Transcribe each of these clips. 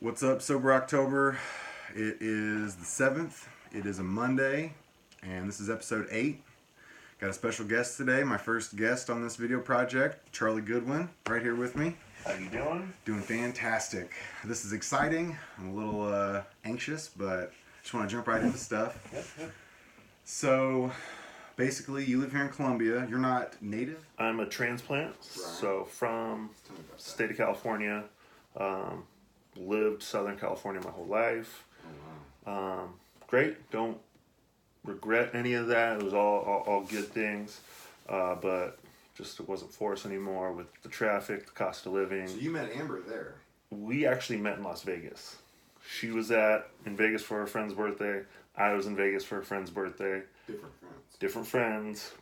What's up, Sober October? It is the 7th. It is a Monday, and this is episode 8. Got a special guest today, my first guest on this video project, Charlie Goodwin, right here with me. How you doing? Doing fantastic. This is exciting. I'm a little anxious, but just want to jump right into stuff. Yep. So, basically, you live here in Columbia. You're not native? I'm a transplant, so from state of California. Lived Southern California my whole life. Oh, wow. Great. Don't regret any of that. It was all good things, but just it wasn't for us anymore with the traffic, the cost of living. So you met Amber there? We actually met in Las Vegas. She was in Vegas for her friend's birthday. I was in Vegas for her friend's birthday. Different friends,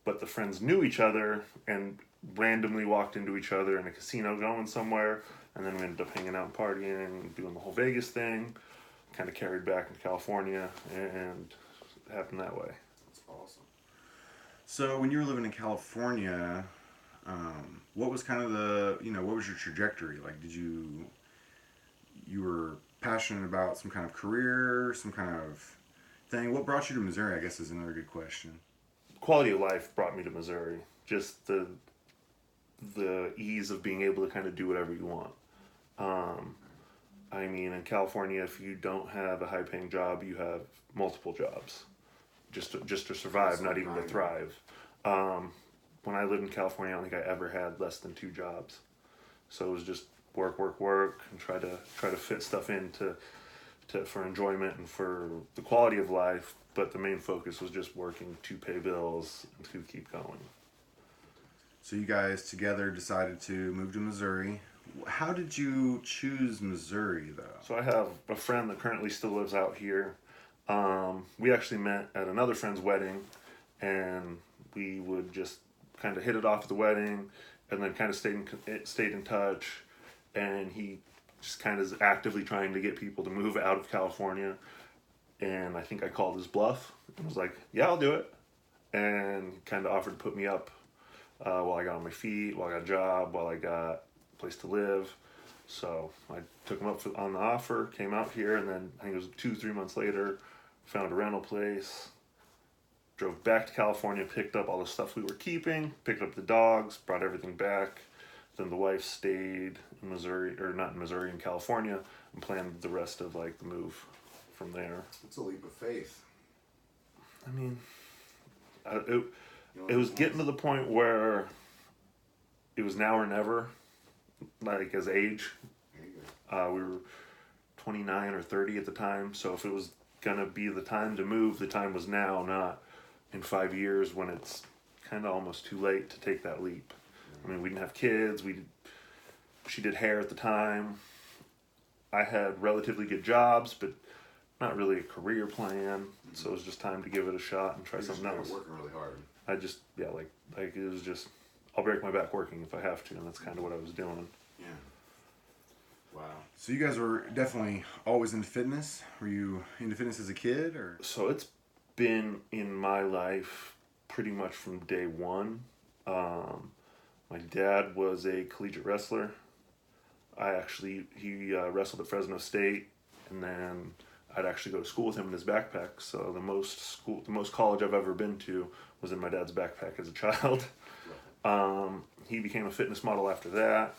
but the friends knew each other and randomly walked into each other in a casino going somewhere, and then we ended up hanging out and partying and doing the whole Vegas thing. Kind of carried back into California, and it happened that way. That's awesome. So when you were living in California, what was kind of what was your trajectory? Like, you were passionate about some kind of career, some kind of thing? What brought you to Missouri, I guess, is another good question. Quality of life brought me to Missouri. Just the ease of being able to kind of do whatever you want. I mean, in California, if you don't have a high-paying job, you have multiple jobs, just to survive, not even to thrive. When I lived in California, I don't think I ever had less than 2 jobs. So it was just work, and try to fit stuff in for enjoyment and for the quality of life. But the main focus was just working to pay bills and to keep going. So you guys together decided to move to Missouri. How did you choose Missouri, though? So I have a friend that currently still lives out here. We actually met at another friend's wedding, and we would just kind of hit it off at the wedding, and then kind of stayed in touch. And he just kind of is actively trying to get people to move out of California. And I think I called his bluff and was like, "Yeah, I'll do it," and kind of offered to put me up while I got on my feet, while I got a job, while I got a place to live. So I took him up on the offer, came out here, and then I think it was 2-3 months later, found a rental place, drove back to California, picked up all the stuff we were keeping, picked up the dogs, brought everything back. Then the wife stayed in Missouri, or not in Missouri, in California, and planned the rest of the move from there. It's a leap of faith. I mean, it was getting to the point where it was now or never, as age. We were 29 or 30 at the time, so if it was gonna be the time to move, the time was now, not in 5 years when it's kind of almost too late to take that leap. I mean, we didn't have kids. She did hair at the time. I had relatively good jobs, but not really a career plan. So it was just time to give it a shot and try something else. Working really hard. I just, it was just, I'll break my back working if I have to, and that's kind of what I was doing. Yeah. Wow. So you guys were definitely always into fitness? Were you into fitness as a kid, or? So it's been in my life pretty much from day one. My dad was a collegiate wrestler. He wrestled at Fresno State, and then I'd actually go to school with him in his backpack. So the most college I've ever been to was in my dad's backpack as a child. He became a fitness model after that.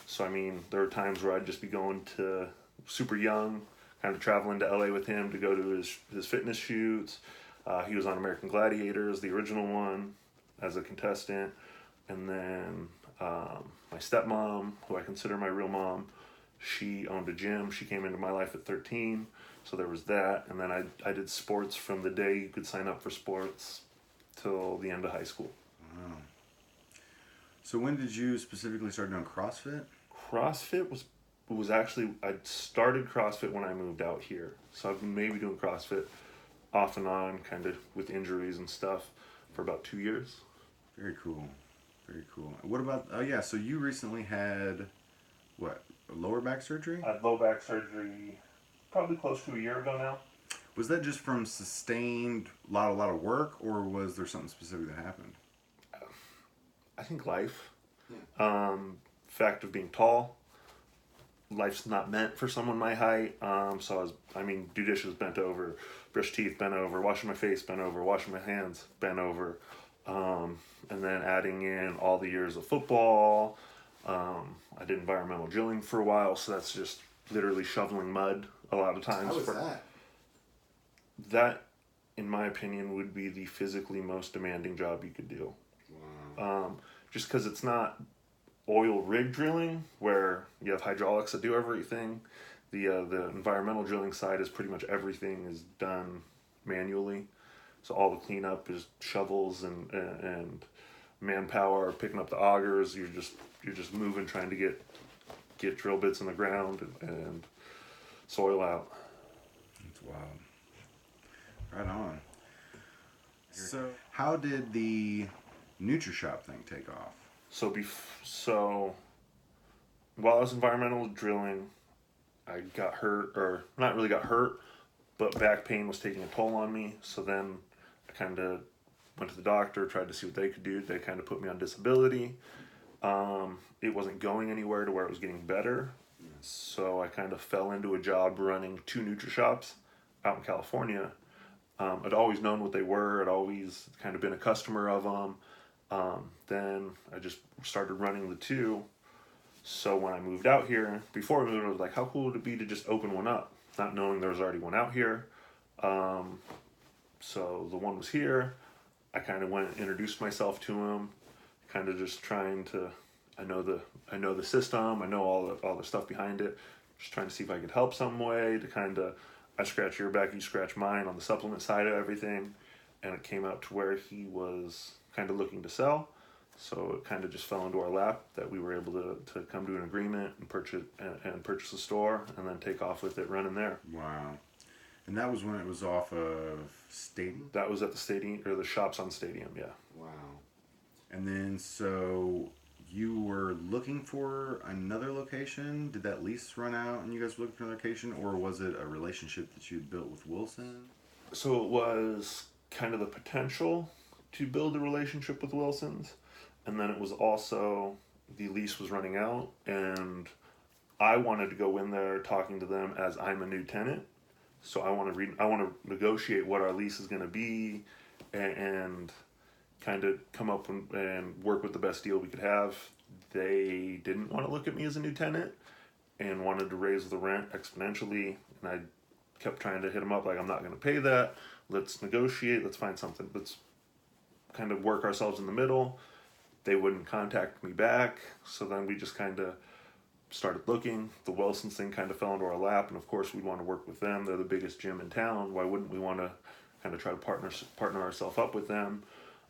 So I mean, there were times where I'd just be going to super young, kind of traveling to LA with him to go to his fitness shoots. He was on American Gladiators, the original one, as a contestant. And then my stepmom, who I consider my real mom, she owned a gym. She came into my life at 13, so there was that. And then I did sports from the day you could sign up for sports till the end of high school. Wow. So when did you specifically start doing CrossFit? CrossFit was actually, I started CrossFit when I moved out here. So I've been maybe doing CrossFit off and on, kind of with injuries and stuff, for about 2 years. Very cool. Very cool. What about, so you recently had, lower back surgery? I had low back surgery probably close to a year ago now. Was that just from sustained lot of work, or was there something specific that happened? I think life. Yeah. Fact of being tall. life's not meant for someone my height. So do dishes, bent over, brush teeth, bent over, washing my face, bent over, washing my hands, bent over. And then adding in all the years of football. I did environmental drilling for a while, so that's just literally shoveling mud a lot of times. How was that? That, in my opinion, would be the physically most demanding job you could do. Wow. Just because it's not oil rig drilling where you have hydraulics that do everything. The environmental drilling side is pretty much everything is done manually. So all the cleanup is shovels and manpower picking up the augers. You're just moving, trying to get drill bits in the ground and soil out. That's wild. Right on. So, how did the Nutrishop thing take off? So while I was environmental drilling, I got hurt, or not really got hurt, but back pain was taking a toll on me. So then I kind of went to the doctor, tried to see what they could do. They kind of put me on disability. It wasn't going anywhere to where it was getting better. So I kind of fell into a job running 2 Nutrishops out in California. I'd always known what they were. I'd always kind of been a customer of them. Then I just started running the 2. So when I moved out here, before I moved, I was like, how cool would it be to just open one up? Not knowing there was already one out here. So the one was here. I kind of went and introduced myself to him, kind of just trying to, I know the system, I know all the stuff behind it, just trying to see if I could help some way to kind of, I scratch your back, you scratch mine on the supplement side of everything. And it came out to where he was kind of looking to sell. So it kind of just fell into our lap that we were able to come to an agreement and purchase a store and then take off with it running there. Wow. And that was when it was off of Stadium? That was at the stadium, or the shops on Stadium, yeah. Wow. And then, so you were looking for another location? Did that lease run out and you guys were looking for another location? Or was it a relationship that you built with Wilson? So it was kind of the potential to build a relationship with Wilson's. And then it was also, the lease was running out. And I wanted to go in there talking to them as I'm a new tenant. So I want to negotiate what our lease is going to be and kind of come up and work with the best deal we could have. They didn't want to look at me as a new tenant and wanted to raise the rent exponentially. And I kept trying to hit them up like, I'm not going to pay that. Let's negotiate. Let's find something. Let's kind of work ourselves in the middle. They wouldn't contact me back. So then we just kind of started looking. The Wilsons thing kind of fell into our lap, and of course we want to work with them. They're the biggest gym in town. Why wouldn't we want to kind of try to partner ourselves up with them?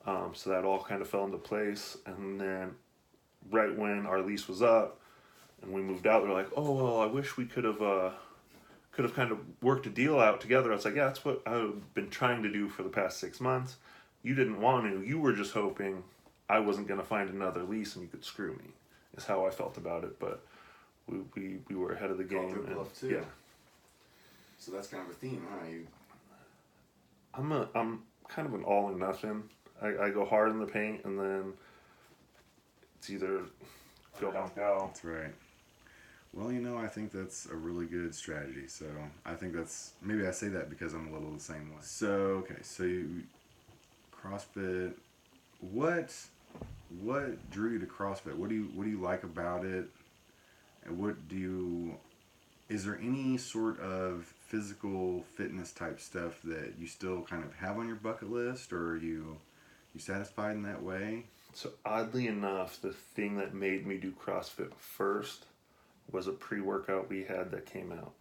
So that all kind of fell into place. And then right when our lease was up and we moved out, they're like, oh, well, I wish we could have kind of worked a deal out together. I was like, yeah, that's what I've been trying to do for the past 6 months. You didn't want to. You were just hoping I wasn't going to find another lease and you could screw me, is how I felt about it. But we were ahead of the game. And, bluff too. Yeah. So that's kind of a theme, huh? I'm kind of an all or nothing. I go hard in the paint and then it's either go, don't go. That's right. Well, I think that's a really good strategy. So I think maybe I say that because I'm a little the same way. So, okay, so CrossFit, what drew you to CrossFit? What do you like about it? And is there any sort of physical fitness type stuff that you still kind of have on your bucket list, or are you satisfied in that way? So oddly enough, the thing that made me do CrossFit first was a pre-workout we had that came out.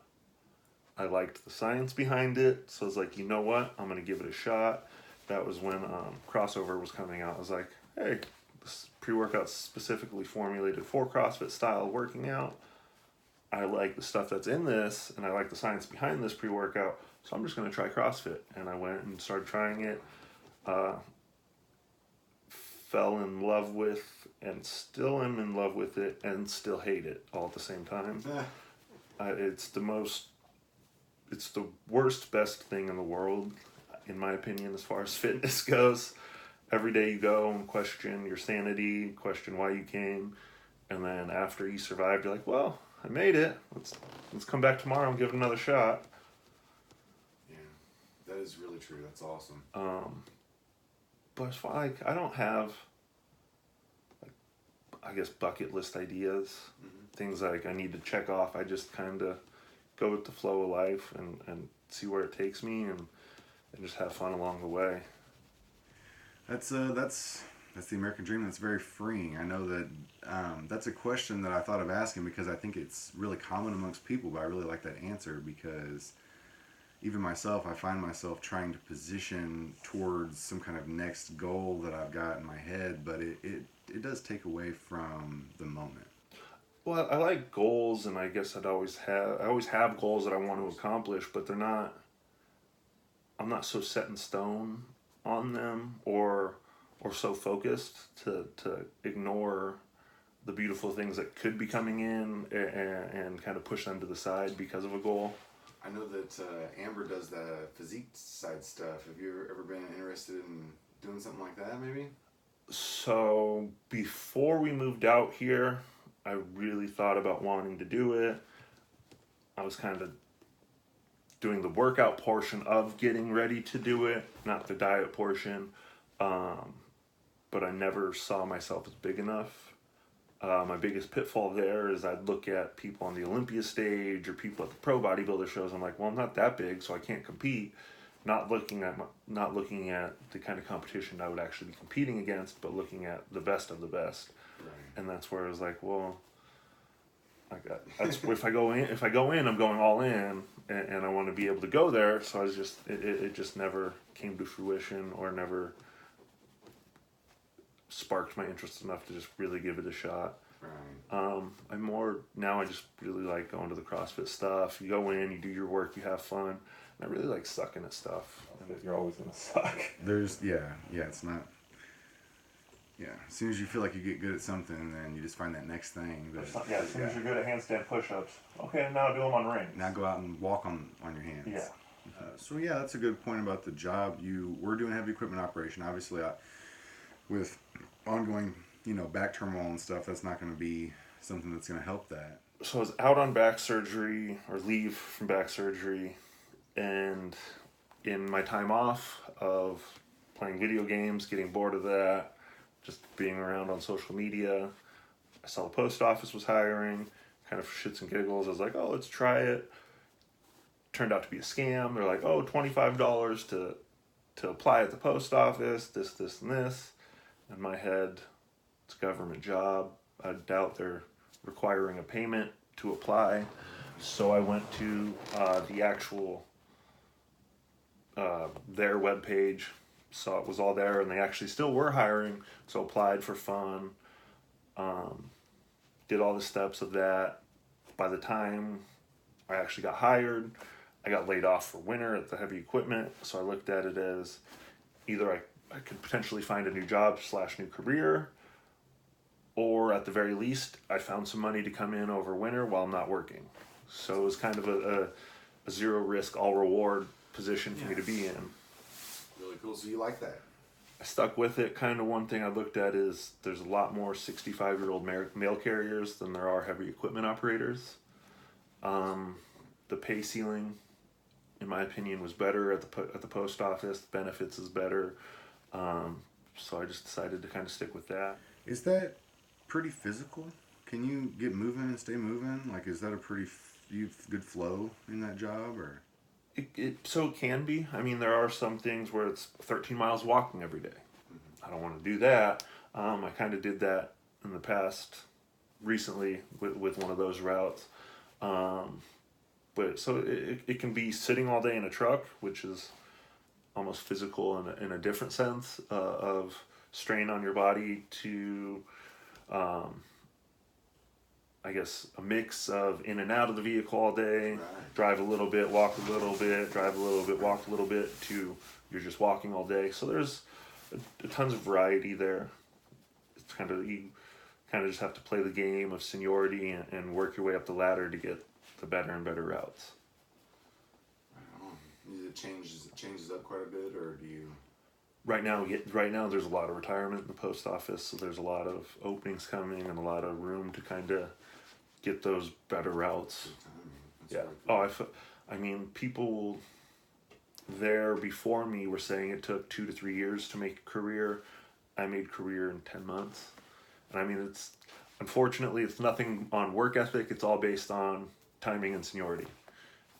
I liked the science behind it, so I was like, you know what? I'm going to give it a shot. That was when Crossover was coming out. I was like, hey, this pre-workout's specifically formulated for CrossFit style working out. I like the stuff that's in this, and I like the science behind this pre-workout, so I'm just going to try CrossFit. And I went and started trying it. Fell in love with, and still am in love with it, and still hate it all at the same time. It's the worst, best thing in the world, in my opinion, as far as fitness goes. Every day you go and question your sanity, question why you came, and then after you survived, you're like, well, I made it. Let's come back tomorrow and give it another shot. Yeah, that is really true. That's awesome. But it's fine. Like, I don't have, like, I guess, bucket list ideas, things like I need to check off. I just kind of go with the flow of life and see where it takes me and just have fun along the way. That's the American dream. That's very freeing. I know that that's a question that I thought of asking because I think it's really common amongst people, but I really like that answer because even myself, I find myself trying to position towards some kind of next goal that I've got in my head, but it does take away from the moment. Well, I like goals, and I guess I always have goals that I want to accomplish, but I'm not so set in stone on them or so focused to ignore the beautiful things that could be coming in and kind of push them to the side because of a goal. I know that Amber does the physique side stuff. Have you ever been interested in doing something like that, maybe? So before we moved out here, I really thought about wanting to do it. I was kind of doing the workout portion of getting ready to do it, not the diet portion. But I never saw myself as big enough. My biggest pitfall there is I'd look at people on the Olympia stage or people at the pro bodybuilder shows. I'm like, well, I'm not that big, so I can't compete. Not looking at the kind of competition I would actually be competing against, but looking at the best of the best. Right. And that's where I was like, well, if I go in, I'm going all in, and I want to be able to go there. So it just never came to fruition or never sparked my interest enough to just really give it a shot. Right. I just really like going to the CrossFit stuff. You go in, you do your work, you have fun. And I really like sucking at stuff. And you're always gonna suck. It's not. Yeah, as soon as you feel like you get good at something, then you just find that next thing. As soon as you're good at handstand push-ups, okay, now do them on rings. Now go out and walk on your hands. Yeah. So that's a good point about the job. You were doing heavy equipment operation. Obviously, with ongoing, back turmoil and stuff, that's not going to be something that's going to help that. So I was out on back surgery or leave from back surgery, and in my time off of playing video games, getting bored of that, just being around on social media, I saw the post office was hiring, kind of for shits and giggles. I was like, oh, let's try it. Turned out to be a scam. They're like, oh, $25 to apply at the post office, this, and this. In my head, it's a government job. I doubt they're requiring a payment to apply. So I went to the actual, their webpage, saw it was all there, and they actually still were hiring. So applied for fun, did all the steps of that. By the time I actually got hired, I got laid off for winter at the heavy equipment. So I looked at it as either I could potentially find a new job / new career, or at the very least, I found some money to come in over winter while I'm not working. So it was kind of a zero risk, all reward position for me to be in. Really cool. So you like that? I stuck with it. Kind of one thing I looked at is there's a lot more 65-year-old mail carriers than there are heavy equipment operators. The pay ceiling, in my opinion, was better at the post office. The benefits is better. So I just decided to kind of stick with that. Is that pretty physical? Can you get moving and stay moving? Like, is that a pretty good flow in that job, or? So it can be. I mean, there are some things where it's 13 miles walking every day. I don't want to do that. I kind of did that in the past, recently with one of those routes. But so it can be sitting all day in a truck, which is almost physical in a different sense of strain on your body, to I guess a mix of in and out of the vehicle all day, Right. drive a little bit, walk a little bit, drive a little bit, walk a little bit, to you're just walking all day. So there's a tons of variety there. It's you kind of just have to play the game of seniority and work your way up the ladder to get the better and better routes. It changes up quite a bit, or do you? Right now, there's a lot of retirement in the post office, so there's a lot of openings coming and a lot of room to kind of get those better routes. Yeah. Oh, I mean, people there before me were saying it took 2 to 3 years to make a career. I made career in 10 months. And I mean, unfortunately, it's nothing on work ethic. It's all based on timing and seniority.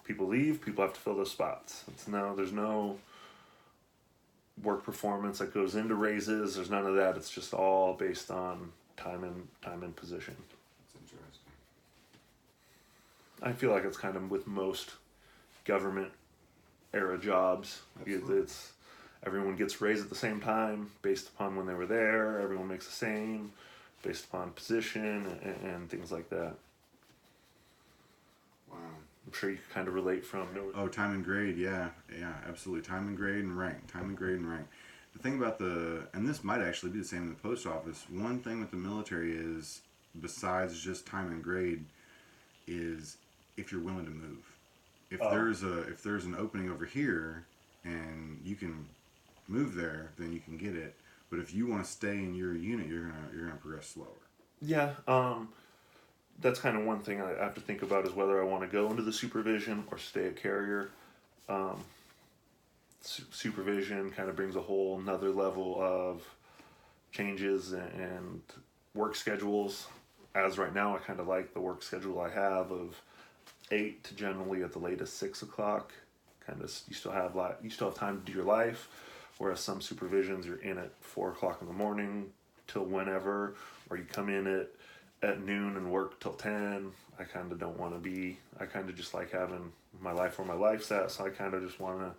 People leave, people have to fill those spots. There's no work performance that goes into raises. There's none of that. It's just all based on time and position. That's interesting. I feel like it's kind of with most government era jobs. Absolutely. Everyone gets raised at the same time based upon when they were there. Everyone makes the same based upon position and things like that. Wow. I'm sure you can kind of relate from. Oh, time and grade, yeah, absolutely. Time and grade and rank. The thing about and this might actually be the same in the post office. One thing with the military is, besides just time and grade, is if you're willing to move. If there's an opening over here and you can move there, then you can get it. But if you want to stay in your unit, you're gonna progress slower. Yeah, that's kind of one thing I have to think about, is whether I want to go into the supervision or stay a carrier. Supervision kind of brings a whole another level of changes and work schedules. As right now, I kind of like the work schedule I have of 8 to generally at the latest 6 o'clock. Kind of, you still have time to do your life, whereas some supervisions you're in at 4 o'clock in the morning till whenever, or you come in at noon and work till 10. I kind of don't want to be. I kind of just like having my life where my life's at, so I kind of just want to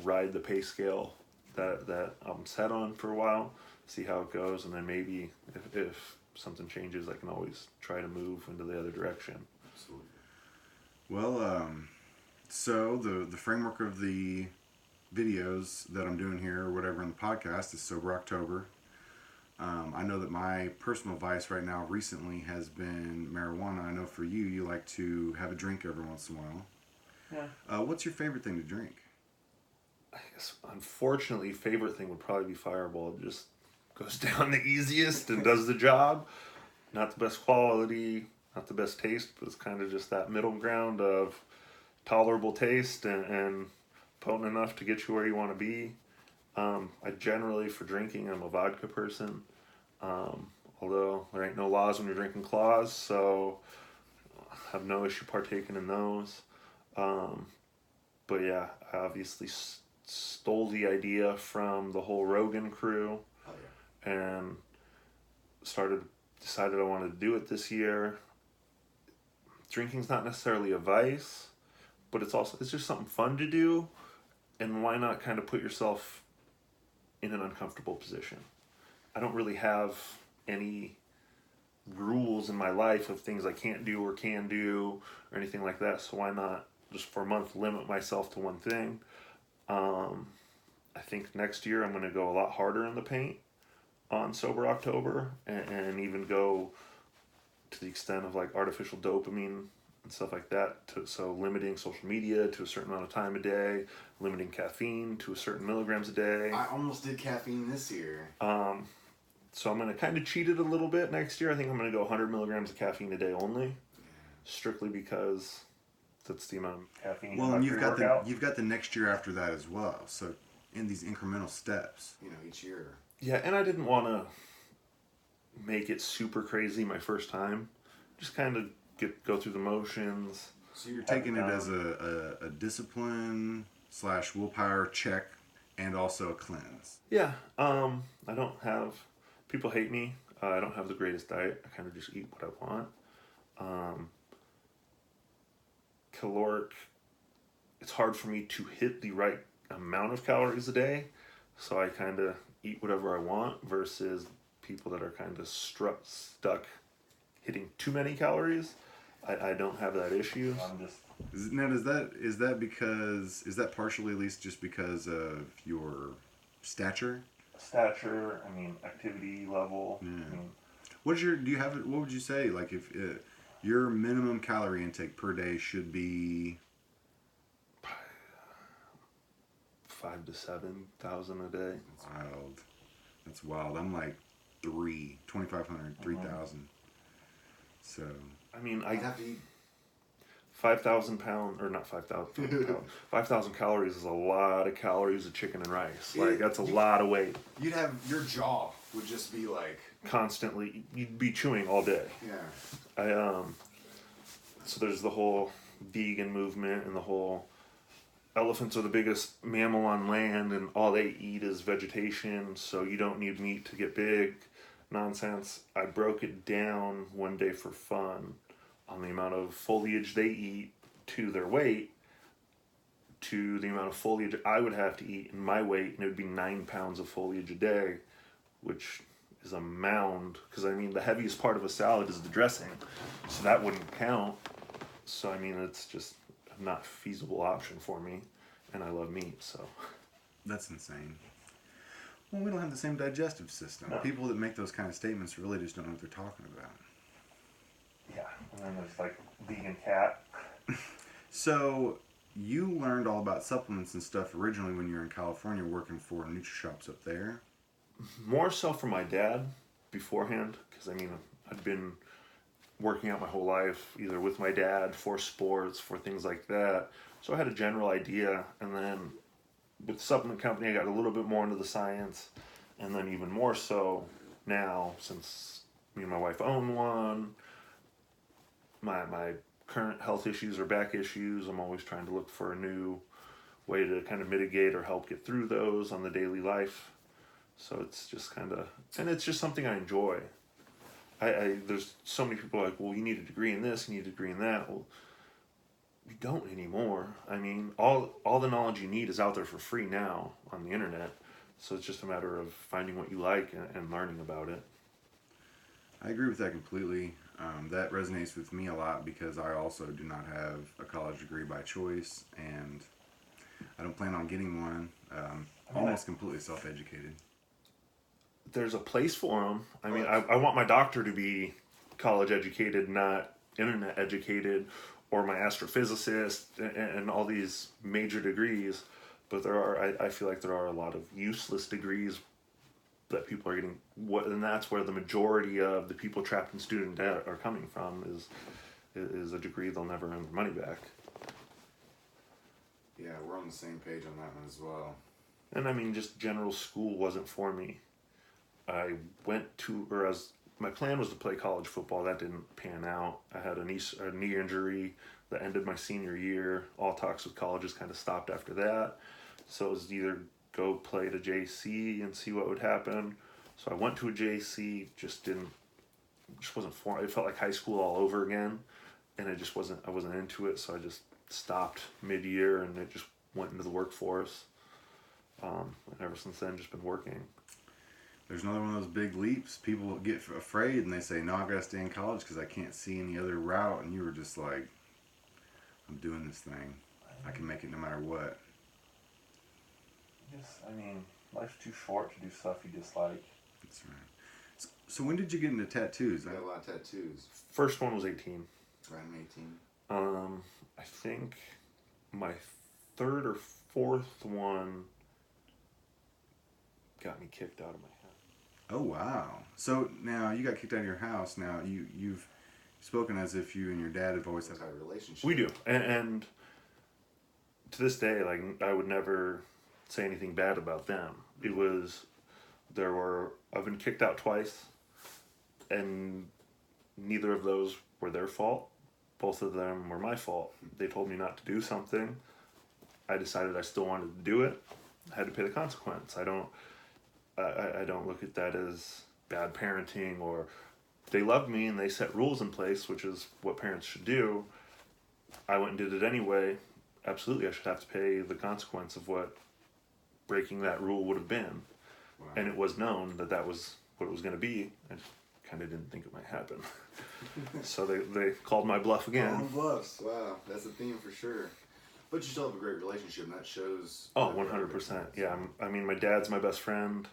ride the pay scale that I'm set on for a while, see how it goes, and then maybe if something changes, I can always try to move into the other direction. Absolutely. Well, so the framework of the videos that I'm doing here or whatever in the podcast is Sober October. I know that my personal vice right now recently has been marijuana. I know for you like to have a drink every once in a while. Yeah. What's your favorite thing to drink? I guess, unfortunately, favorite thing would probably be Fireball. It just goes down the easiest and does the job. Not the best quality, not the best taste, but it's kind of just that middle ground of tolerable taste and potent enough to get you where you want to be. I generally, for drinking, I'm a vodka person. Although there ain't no laws when you're drinking claws, so I have no issue partaking in those. But yeah, I obviously stole the idea from the whole Rogan crew. Oh, yeah. And decided I wanted to do it this year. Drinking's not necessarily a vice, but it's just something fun to do, and why not kind of put yourself in an uncomfortable position? I don't really have any rules in my life of things I can't do or can do or anything like that, so why not just for a month limit myself to one thing? I think next year I'm going to go a lot harder in the paint on Sober October, and even go to the extent of like artificial dopamine and stuff like that. So limiting social media to a certain amount of time a day, limiting caffeine to a certain milligrams a day. I almost did caffeine this year. So I'm going to kind of cheat it a little bit next year. I think I'm going to go 100 milligrams of caffeine a day only, strictly because that's the amount of caffeine. Well, and you've got the next year after that as well. So in these incremental steps, each year. Yeah, and I didn't want to make it super crazy my first time. Just kind of go through the motions. So you're taking it as a discipline / willpower check, and also a cleanse. Yeah, I don't have. People hate me. I don't have the greatest diet. I kind of just eat what I want. Caloric. It's hard for me to hit the right amount of calories a day, so I kind of eat whatever I want, versus people that are kind of stuck hitting too many calories. I don't have that issue. Is that partially at least just because of your stature? I mean, activity level. Yeah. I mean, what would you say, like, if your minimum calorie intake per day should be 5,000 to 7,000 a day. That's wild. I'm like 2,500, 3,000. So I mean, I'd have to eat. 5,000 pound, or not 5,000 5,000 calories is a lot of calories of chicken and rice. Like, that's a lot of weight. You'd have, your jaw would just be like, Constantly, you'd be chewing all day. yeah. So there's the whole vegan movement and the whole elephants are the biggest mammal on land and all they eat is vegetation, so you don't need meat to get big. Nonsense. I broke it down one day for fun on the amount of foliage they eat to their weight to the amount of foliage I would have to eat in my weight, and it would be 9 pounds of foliage a day, which is a mound, because I mean the heaviest part of a salad is the dressing, so that wouldn't count. So I mean it's just a not feasible option for me, and I love meat, so. That's insane. Well, we don't have the same digestive system. No. People that make those kind of statements really just don't know what they're talking about. Yeah, and then there's like vegan cat. So you learned all about supplements and stuff originally when you were in California working for Nutrishops up there. More so for my dad beforehand, because I mean I'd been working out my whole life either with my dad for sports, for things like that, so I had a general idea. And then with the supplement company I got a little bit more into the science, and then even more so now since me and my wife own one. My current health issues are back issues. I'm always trying to look for a new way to kind of mitigate or help get through those on the daily life. So it's just kind of, and it's just something I enjoy. There's so many people like, well, you need a degree in this, you need a degree in that. Well, we don't anymore. I mean, all the knowledge you need is out there for free now on the internet. So it's just a matter of finding what you like and learning about it. I agree with that completely. That resonates with me a lot because I also do not have a college degree by choice, and I don't plan on getting one. Almost completely self-educated. There's a place for them. I mean, I want my doctor to be college educated, not internet educated, or my astrophysicist and all these major degrees. But I feel like there are a lot of useless degrees that people are getting. And that's where the majority of the people trapped in student debt are coming from, is a degree they'll never earn their money back. Yeah, we're on the same page on that one as well. And I mean, just general school wasn't for me. I went to, my plan was to play college football. That didn't pan out. I had a knee injury that ended my senior year. All talks with colleges kind of stopped after that. So it was either go play to JC and see what would happen. So I went to a JC, just wasn't for it. It felt like high school all over again, and I wasn't into it. So I just stopped mid-year, and it just went into the workforce. And ever since then, just been working. There's another one of those big leaps. People get afraid and they say, no, I've got to stay in college because I can't see any other route. And you were just like, I'm doing this thing. I can make it no matter what. Yes, I mean, life's too short to do stuff you dislike. That's right. So when did you get into tattoos? I got a lot of tattoos. First one was 18. Right, I'm 18. I think my third or fourth one got me kicked out of my house. Oh, wow. So now you got kicked out of your house. Now you've spoken as if you and your dad have always had a relationship. We do. And to this day, like, I would never say anything bad about them. I've been kicked out twice, and neither of those were their fault. Both of them were my fault. They told me not to do something. I decided I still wanted to do it. I had to pay the consequence. I don't look at that as bad parenting, or they loved me and they set rules in place, which is what parents should do. I went and did it anyway. Absolutely, I should have to pay the consequence of what breaking that rule would have been. Wow. And it was known that was what it was going to be. I just kind of didn't think it might happen. So they called my bluff again. Calling bluffs. Wow, that's a theme for sure. But you still have a great relationship, and that shows. Oh, 100%. Yeah, I mean, my dad's my best friend.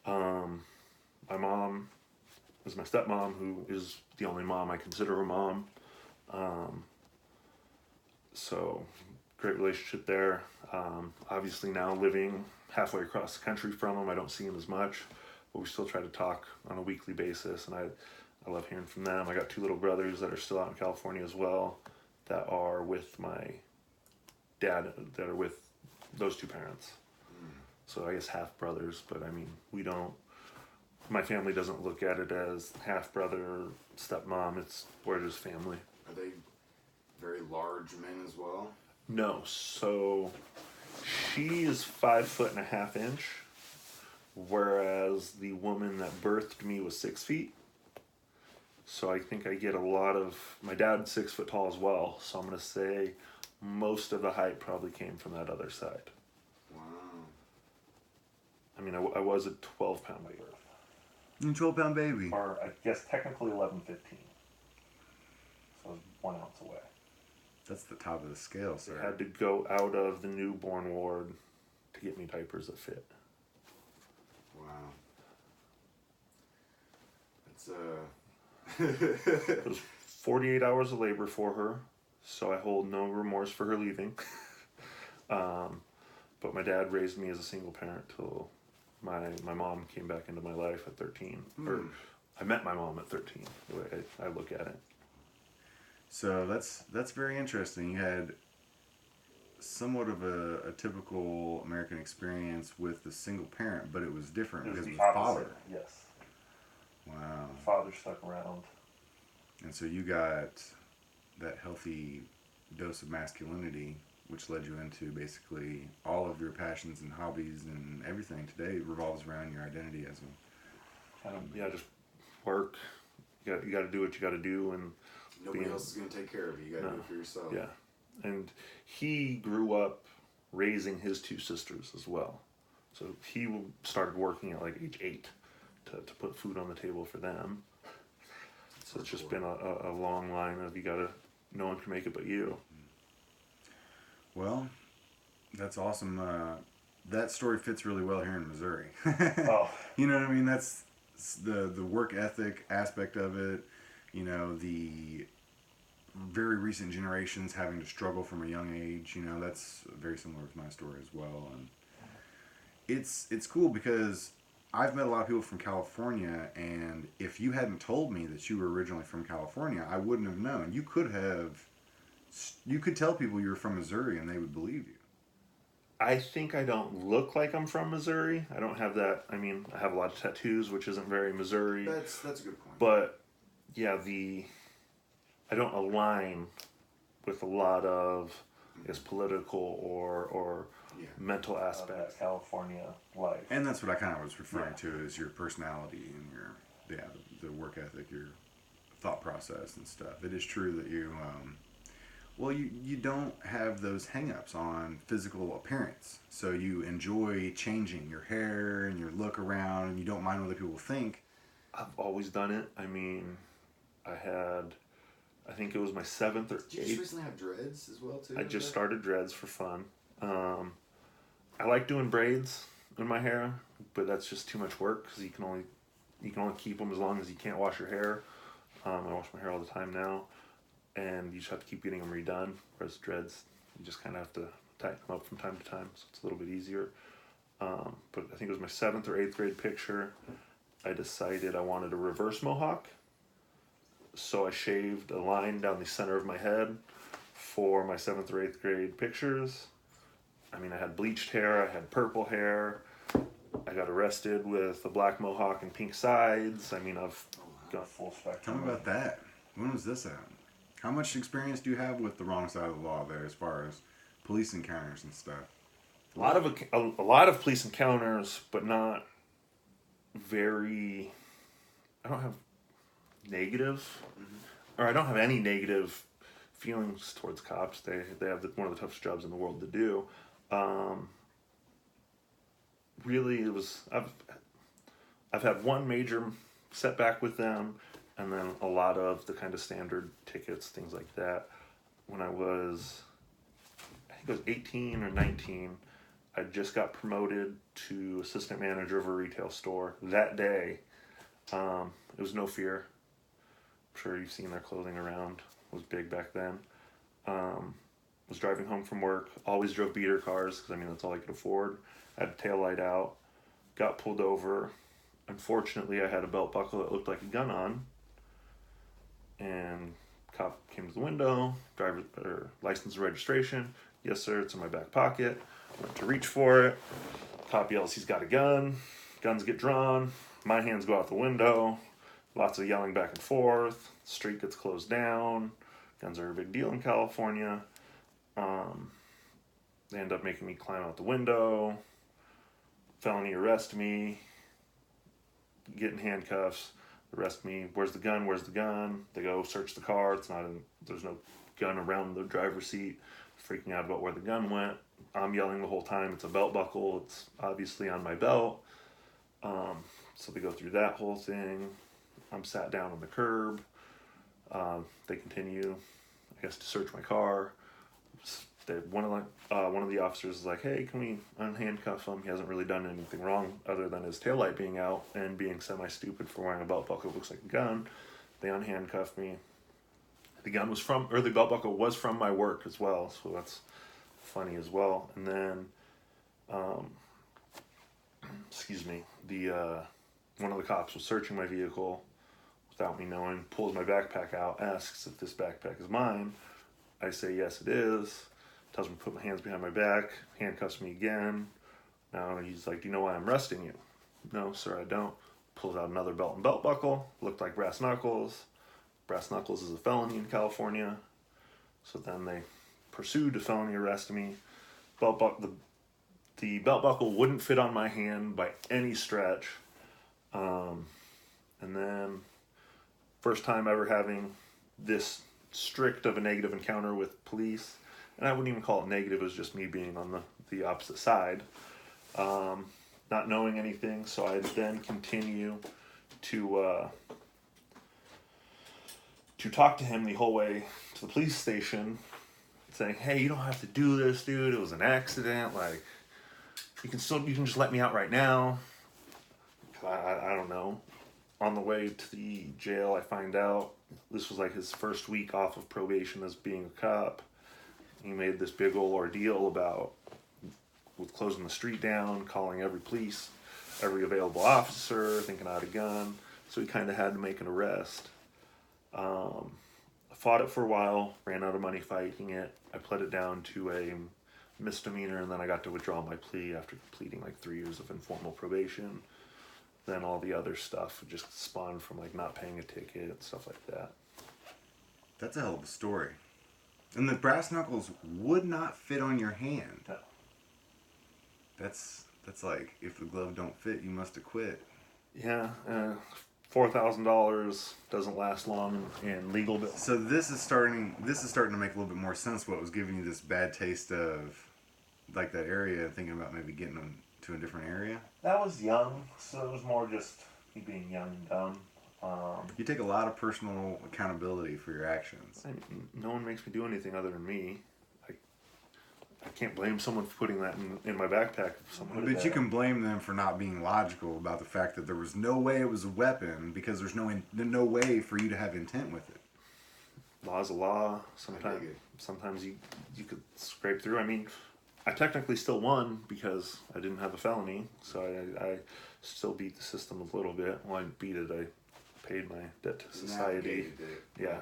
My mom is my stepmom, who is the only mom I consider a mom. So, great relationship there. Obviously now living halfway across the country from him, I don't see him as much, but we still try to talk on a weekly basis. And I love hearing from them. I got 2 little brothers that are still out in California as well, that are with my dad, that are with those 2 parents. So I guess half brothers, but I mean, my family doesn't look at it as half brother, stepmom. We're just family. Are they very large men as well? No, so she is 5'1.5" whereas the woman that birthed me was 6 feet. So I think I get a lot of, my dad's 6 foot tall as well. So I'm going to say most of the height probably came from that other side. Wow. I mean, I was a 12-pound baby. 12-pound baby. Or I guess technically 11, 15. So I was 1 ounce away. That's the top of the scale, sir. I had to go out of the newborn ward to get me diapers that fit. Wow. It was 48 hours of labor for her, so I hold no remorse for her leaving. But my dad raised me as a single parent till my mom came back into my life at 13. Or I met my mom at 13, the way I look at it. So that's very interesting. You had somewhat of a typical American experience with the single parent, but it was different because of the father. Yes. Wow. Father stuck around. And so you got that healthy dose of masculinity, which led you into basically all of your passions and hobbies, and everything today revolves around your identity as a... Just work. You got to do what you got to do, and nobody else is going to take care of you. You got to do it for yourself. Yeah. And he grew up raising his 2 sisters as well. So he started working at like age 8 to put food on the table for them. So it's just been a long line of no one can make it but you. Well, that's awesome. That story fits really well here in Missouri. Oh. You know what I mean? That's the work ethic aspect of it. You know, the very recent generations having to struggle from a young age. You know, that's very similar with my story as well. And it's cool because I've met a lot of people from California, and if you hadn't told me that you were originally from California, I wouldn't have known. You could tell people you were from Missouri and they would believe you. I think I don't look like I'm from Missouri. I don't have that. I mean, I have a lot of tattoos, which isn't very Missouri. That's a good point. But yeah, I don't align with a lot of, I guess, political or mental aspects of California life. And that's what I kind of was referring to as your personality and your the work ethic, your thought process and stuff. It is true that you don't have those hang-ups on physical appearance. So you enjoy changing your hair and your look around, and you don't mind what other people think. I've always done it. I mean, I think it was my 7th or 8th. Did you just recently have dreads as well, too? I just started dreads for fun. I like doing braids in my hair, but that's just too much work because you can only keep them as long as you can't wash your hair. I wash my hair all the time now, and you just have to keep getting them redone. Whereas dreads, you just kind of have to tighten them up from time to time, so it's a little bit easier. But I think it was my 7th or 8th grade picture. I decided I wanted a reverse mohawk, so I shaved a line down the center of my head for my 7th or 8th grade pictures. I mean, I had bleached hair, I had purple hair, I got arrested with a black mohawk and pink sides. I mean, I've got full spectrum. Tell me about that. When was this at? How much experience do you have with the wrong side of the law there as far as police encounters and stuff? A lot of police encounters, but not very... I don't have negative, or I don't have any negative feelings towards cops. They have one of the toughest jobs in the world to do. Really, it was I've had one major setback with them, and then a lot of the kind of standard tickets, things like that. When I think it was 18 or 19, I just got promoted to assistant manager of a retail store that day. It was No Fear. I'm sure you've seen their clothing around. It was big back then. Was driving home from work. Always drove beater cars because, I mean, that's all I could afford. Had a tail light out. Got pulled over. Unfortunately, I had a belt buckle that looked like a gun on. and cop came to the window, driver or license and registration. Yes, sir, it's in my back pocket. Went to reach for it. Cop yells, he's got a gun. Guns get drawn. My hands go out the window. Lots of yelling back and forth. Street gets closed down. Guns are a big deal in California. They end up making me climb out the window. Felony arrest me. Get in handcuffs. Arrest me. Where's the gun? Where's the gun? They go search the car. There's no gun around the driver's seat. Freaking out about where the gun went. I'm yelling the whole time. It's a belt buckle. It's obviously on my belt. So they go through that whole thing. I'm sat down on the curb. They continue, I guess, to search my car. One of the officers is like, hey, can we unhandcuff him? He hasn't really done anything wrong other than his taillight being out and being semi-stupid for wearing a belt buckle that looks like a gun. They unhandcuffed me. The belt buckle was from my work as well, so that's funny as well. And then, one of the cops was searching my vehicle without me knowing, pulls my backpack out, asks if this backpack is mine. I say, yes, it is. Tells me to put my hands behind my back, handcuffs me again. Now he's like, do you know why I'm arresting you? No, sir, I don't. Pulls out another belt buckle, looked like brass knuckles. Brass knuckles is a felony in California. So then they pursued a felony arrest of me. The belt buckle wouldn't fit on my hand by any stretch. And then, first time ever having this strict of a negative encounter with police. And I wouldn't even call it negative, it was just me being on the opposite side. Not knowing anything, so I then continue to talk to him the whole way to the police station, saying, hey, you don't have to do this, dude, it was an accident, like, you can just let me out right now. I don't know. On the way to the jail, I find out this was like his first week off of probation as being a cop. He made this big old ordeal with closing the street down, calling every available officer, thinking I had a gun. So he kind of had to make an arrest. I fought it for a while, ran out of money fighting it. I pled it down to a misdemeanor, and then I got to withdraw my plea after completing like 3 years of informal probation. Then all the other stuff just spawned from like not paying a ticket, stuff like that. That's a hell of a story. And the brass knuckles would not fit on your hand. No. That's like, if the glove don't fit, you must have quit. Yeah, $4,000 doesn't last long in legal bills. So this is starting to make a little bit more sense. What was giving you this bad taste of like that area, thinking about maybe getting them to a different area? That was young, so it was more just me being young and dumb. You take a lot of personal accountability for your actions. No one makes me do anything other than me. I can't blame someone for putting that in my backpack. But you can blame them for not being logical about the fact that there was no way it was a weapon, because there's no way for you to have intent with it. Law's a law. Sometimes you could scrape through. I mean, I technically still won because I didn't have a felony, so I still beat the system a little bit. Well, I didn't beat it. I paid my debt to society. Yeah,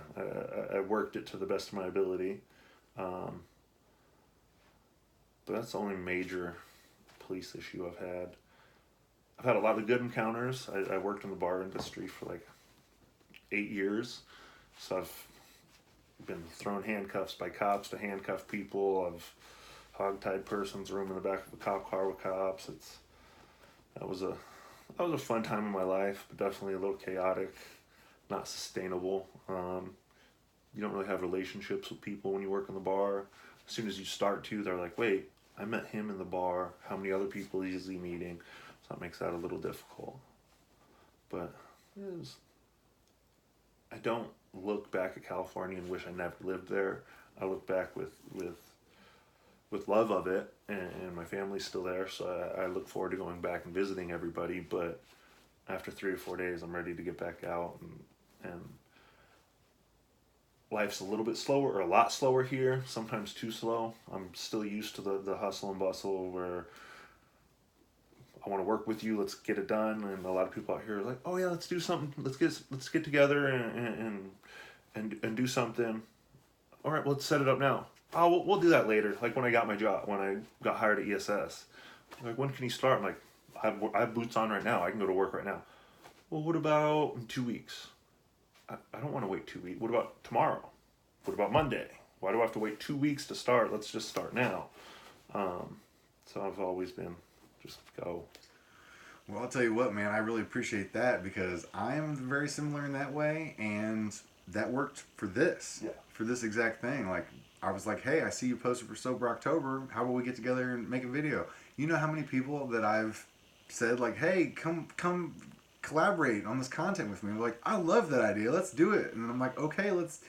I worked it to the best of my ability. But that's the only major police issue I've had. I've had a lot of good encounters. I worked in the bar industry for like 8 years, so I've been thrown handcuffs by cops to handcuff people. I've hog-tied person's room in the back of a cop car with cops. That was a fun time in my life, but definitely a little chaotic, not sustainable. You don't really have relationships with people when you work in the bar. As soon as you start to, they're like, wait, I met him in the bar. How many other people is he meeting? So that makes that a little difficult. But I don't look back at California and wish I never lived there. I look back with love of it, and my family's still there, so I look forward to going back and visiting everybody. But after 3 or 4 days, I'm ready to get back out, and life's a little bit slower, or a lot slower here, sometimes too slow. I'm still used to the hustle and bustle where I want to work with you, let's get it done. And a lot of people out here are like, oh yeah, let's do something, let's get together and and do something. All right, well, let's set it up now. Oh, we'll do that later. Like when I got my job, when I got hired at ESS. Like, when can you start? I'm like, I have boots on right now. I can go to work right now. Well, what about in 2 weeks? I don't want to wait 2 weeks. What about tomorrow? What about Monday? Why do I have to wait 2 weeks to start? Let's just start now. So I've always been just go. Well, I'll tell you what, man, I really appreciate that because I am very similar in that way, and that worked for this. Yeah. For this exact thing. Like, I was like, hey, I see you posted for Sober October. How about we get together and make a video? You know how many people that I've said, like, hey, come collaborate on this content with me. They're like, I love that idea. Let's do it. And I'm like, okay, let's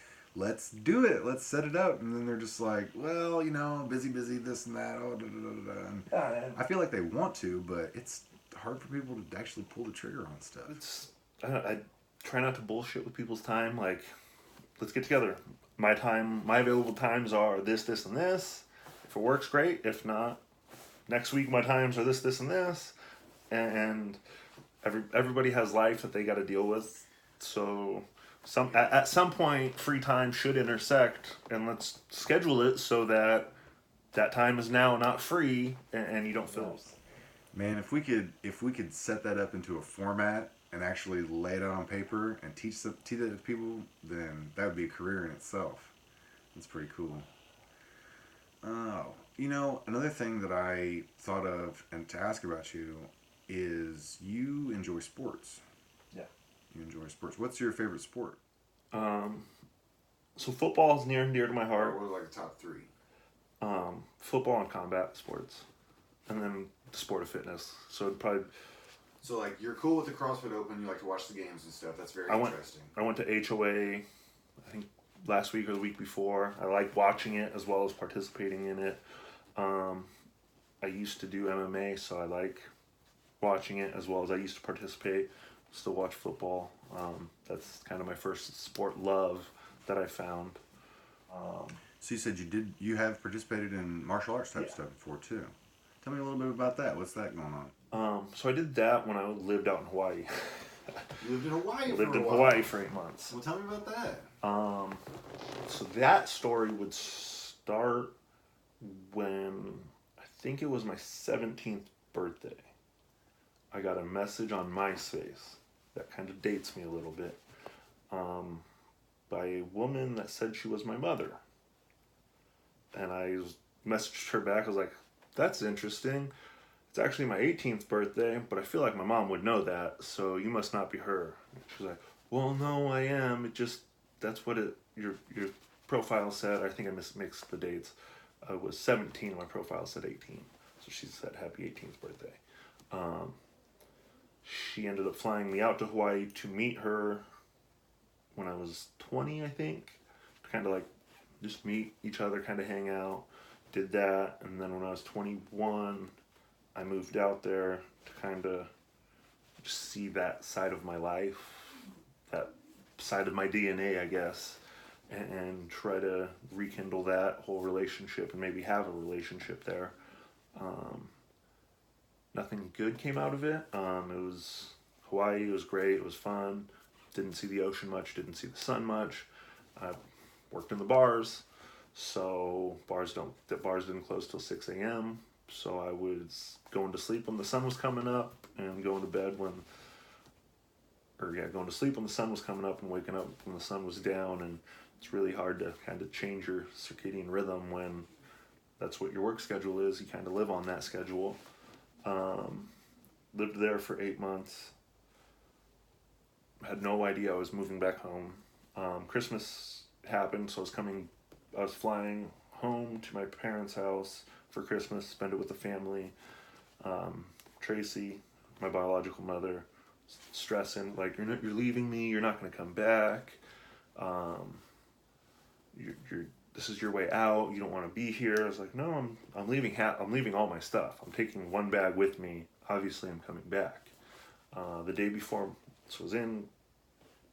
do it. Let's set it up. And then they're just like, well, busy, this and that. Oh, da, da, da, da. And I feel like they want to, but it's hard for people to actually pull the trigger on stuff. I try not to bullshit with people's time. Like, let's get together. My available times are this, and this. If it works, great. If not, next week my times are this, and this. And everybody has life that they got to deal with. So at some point, free time should intersect, and let's schedule it so that time is now not free, and you don't feel. Man, if we could set that up into a format and actually lay it out on paper and teach that to people, then that would be a career in itself. That's pretty cool. Oh, another thing that I thought of and to ask about you is you enjoy sports. Yeah. You enjoy sports. What's your favorite sport? So football is near and dear to my heart. What are like the top three? Football and combat sports, and then the sport of fitness. So it'd probably. So like you're cool with the CrossFit Open. You like to watch the games and stuff. That's very interesting. I went to HOA, I think last week or the week before. I like watching it as well as participating in it. I used to do MMA, so I like watching it as well as I used to participate. Still watch football. That's kind of my first sport love that I found. So you said you have participated in martial arts type stuff before too. Tell me a little bit about that. What's that going on? So I did that when I lived out in Hawaii. You lived in Hawaii lived in Hawaii for 8 months. Well, tell me about that. So that story would start when I think it was my 17th birthday. I got a message on MySpace that kind of dates me a little bit by a woman that said she was my mother. And I messaged her back. I was like, that's interesting. It's actually my 18th birthday, but I feel like my mom would know that, so you must not be her. She's like, well, no, I am. That's what your profile said. I think I mixed the dates. It was 17, my profile said 18. So she said, happy 18th birthday. She ended up flying me out to Hawaii to meet her when I was 20, I think. Kind of like just meet each other, kind of hang out. Did that, and then when I was 21, I moved out there to kind of just see that side of my life, that side of my DNA, I guess, and try to rekindle that whole relationship and maybe have a relationship there. Nothing good came out of it. It was Hawaii. It was great. It was fun. Didn't see the ocean much. Didn't see the sun much. I worked in the bars. So bars didn't close till 6 a.m. So I was going to sleep when the sun was coming up and going to bed going to sleep when the sun was coming up and waking up when the sun was down. And it's really hard to kind of change your circadian rhythm when that's what your work schedule is. You kind of live on that schedule. Lived there for 8 months. Had no idea I was moving back home. Christmas happened, so I was flying home to my parents' house for Christmas, spend it with the family. Tracy, my biological mother, stressing like, you're leaving me, you're not going to come back. This is your way out. You don't want to be here. I was like, no, I'm leaving. I'm leaving all my stuff. I'm taking one bag with me. Obviously, I'm coming back. The day before, so I was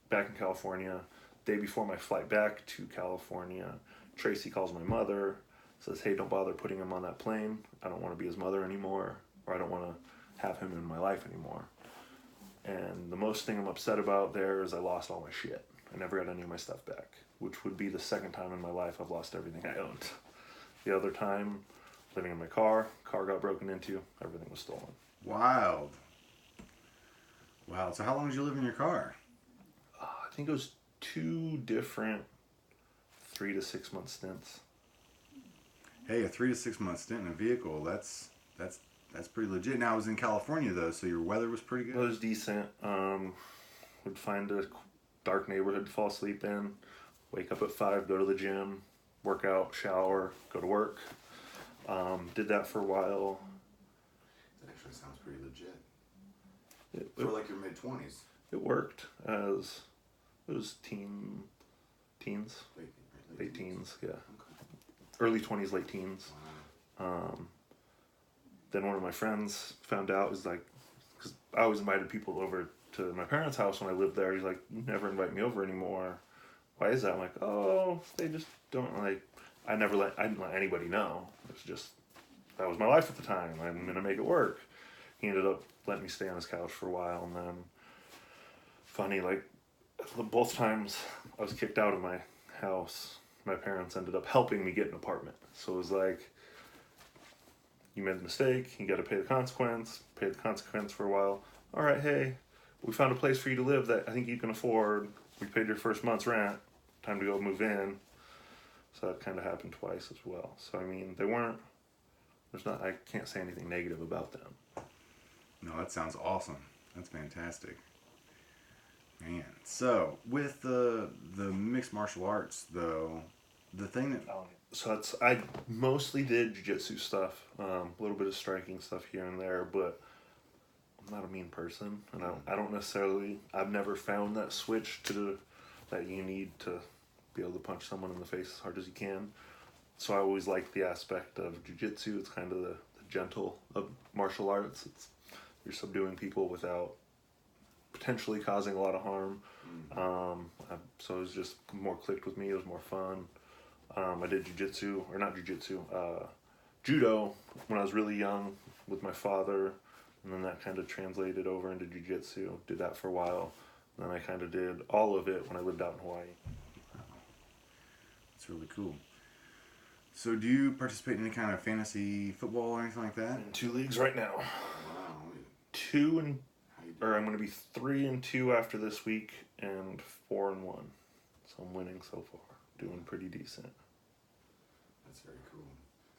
back in California. Day before my flight back to California, Tracy calls my mother, says, hey, don't bother putting him on that plane. I don't want to be his mother anymore, or I don't want to have him in my life anymore. And the most thing I'm upset about there is I lost all my shit. I never got any of my stuff back, which would be the second time in my life I've lost everything I owned. The other time, living in my car got broken into, everything was stolen. Wild. Wow. So how long did you live in your car? I think it was 2 different 3 to 6 month stints. Hey, a 3 to 6 month stint in a vehicle, that's pretty legit. Now, I was in California, though, so your weather was pretty It good? was decent. Would find a dark neighborhood to fall asleep in, wake up at 5, go to the gym, work out, shower, go to work. Did that for a while. That actually sounds pretty legit. It, For like your mid-20s. it worked as it was teens, late teens, yeah. Okay. Early 20s, late teens. Wow. Then one of my friends found out, was like, because I always invited people over to my parents' house when I lived there. He's like, you never invite me over anymore. Why is that? I'm like, oh, they just don't like, I didn't let anybody know. It's just, that was my life at the time. I'm going to make it work. He ended up letting me stay on his couch for a while. And then, funny, like, both times I was kicked out of my house, my parents ended up helping me get an apartment. So it was like, you made a mistake, you got to pay the consequence for a while. All right, hey, we found a place for you to live that I think you can afford. We paid your first month's rent. Time to go move in. So that kind of happened twice as well. So I mean, I can't say anything negative about them. No, that sounds awesome. That's fantastic. Man. So, with the mixed martial arts, though, the thing that... So I mostly did jiu-jitsu stuff, a little bit of striking stuff here and there, but I'm not a mean person, and I don't necessarily, I've never found that switch that you need to be able to punch someone in the face as hard as you can. So I always liked the aspect of jiu-jitsu. It's kind of the gentle of martial arts. You're subduing people without potentially causing a lot of harm. So it was just more clicked with me. It was more fun. I did judo when I was really young with my father, and then that kind of translated over into jiu-jitsu. Did that for a while. And then I kind of did all of it when I lived out in Hawaii. That's really cool. So do you participate in any kind of fantasy football or anything like that? In 2 leagues right now. Wow. I'm going to be 3-2 after this week and 4-1. So I'm winning so far. Doing pretty decent. That's very cool.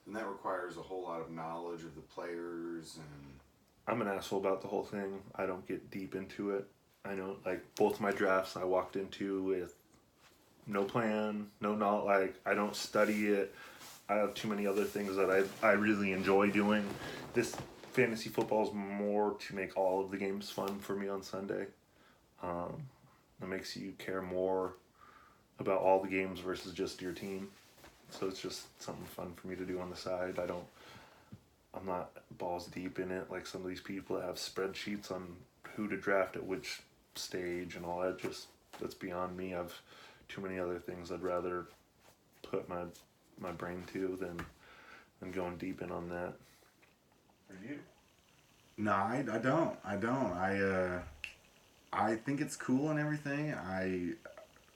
And that requires a whole lot of knowledge of the players and... I'm an asshole about the whole thing. I don't get deep into it. I know, like, both my drafts I walked into with no plan, I don't study it. I have too many other things that I really enjoy doing. This fantasy football is more to make all of the games fun for me on Sunday. It makes you care more about all the games versus just your team. So it's just something fun for me to do on the side. I'm not balls deep in it like some of these people that have spreadsheets on who to draft at which stage and all that. That's beyond me. I've too many other things I'd rather put my brain to than going deep in on that. For you? No, I don't. I think it's cool and everything. I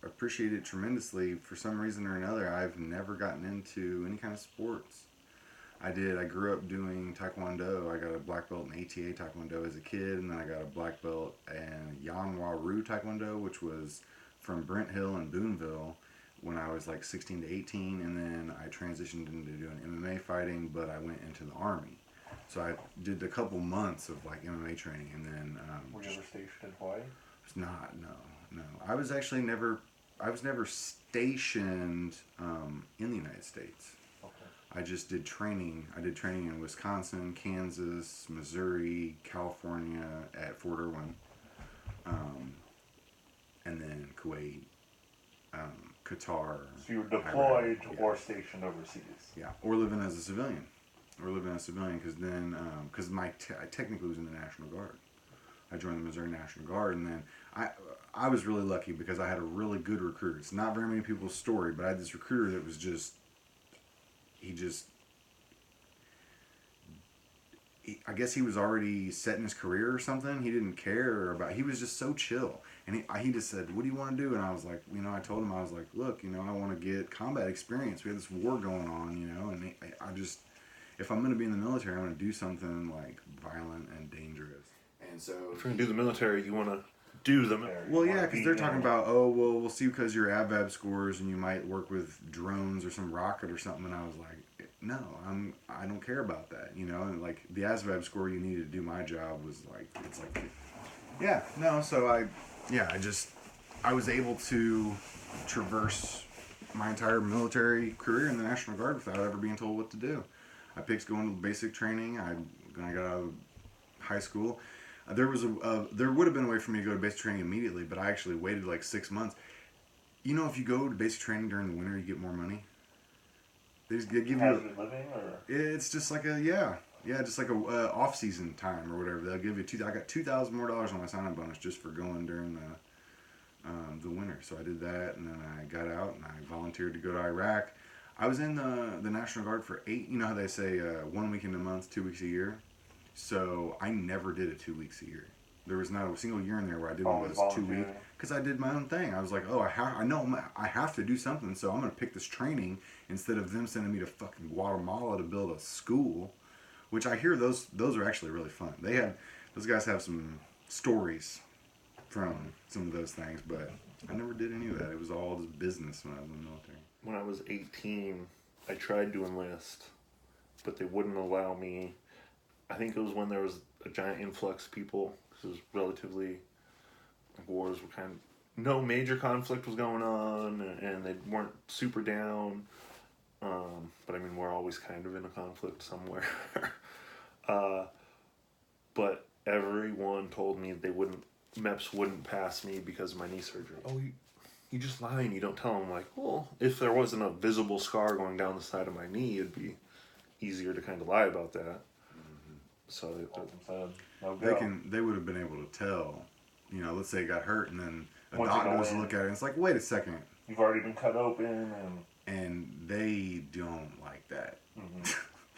appreciate it tremendously. For some reason or another, I've never gotten into any kind of sports. I grew up doing Taekwondo. I got a black belt in ATA Taekwondo as a kid, and then I got a black belt in Yanhua-Ryu Taekwondo, which was from Brent Hill and Boonville when I was like 16 to 18, and then I transitioned into doing MMA fighting, but I went into the Army. So I did a couple months of like MMA training, and then... Were you ever stationed in Hawaii? It's not, no. I was actually never stationed in the United States. I just did training. I did training in Wisconsin, Kansas, Missouri, California at Fort Irwin, and then Kuwait, Qatar. So you were deployed or stationed overseas? Yeah, or living as a civilian. Because then, I technically was in the National Guard. I joined the Missouri National Guard, and then I was really lucky because I had a really good recruiter. It's not very many people's story, but I had this recruiter that was I guess he was already set in his career or something. He didn't care about. He was just so chill, and he just said, "What do you want to do?" And I was like, I told him, I was like, "Look, I want to get combat experience. We have this war going on, and I just, if I'm going to be in the military, I'm going to do something like violent and dangerous." And so If you're gonna do the military, you want to do the military. Well, yeah, because they're talking about, oh, well, we'll see because your ABAB scores and you might work with drones or some rocket or something. And I was like, no, I don't care about that, And like the ASVAB score you need to do my job was like, it's like, yeah, no. So I was able to traverse my entire military career in the National Guard without ever being told what to do. I picked going to basic training. When I got out of high school. There would have been a way for me to go to basic training immediately, but I actually waited like 6 months. If you go to basic training during the winter, you get more money. They give you Hazard living, or it's just like just like a off season time or whatever. They'll give you I got $2,000 more on my sign up bonus just for going during the winter. So I did that, and then I got out and I volunteered to go to Iraq. I was in the National Guard for 8. You know how they say 1 weekend a month, 2 weeks a year. So I never did it 2 weeks a year. There was not a single year in there where I did one of those 2 weeks because I did my own thing. I was like, oh, I know I have to do something, so I'm going to pick this training instead of them sending me to fucking Guatemala to build a school, which I hear those are actually really fun. Those guys have some stories from some of those things, but I never did any of that. It was all just business when I was in the military. When I was 18, I tried to enlist, but they wouldn't allow me. I think it was when there was a giant influx of people. This was relatively, wars were no major conflict was going on, and they weren't super down. But I mean, we're always kind of in a conflict somewhere. But everyone told me MEPS wouldn't pass me because of my knee surgery. Oh, you just lie and you don't tell them. Like, well, if there wasn't a visible scar going down the side of my knee, it'd be easier to kind of lie about that. So they would have been able to tell, let's say it got hurt and then a Once doctor goes to look at it and it's like, wait a second. You've already been cut open and they don't like that.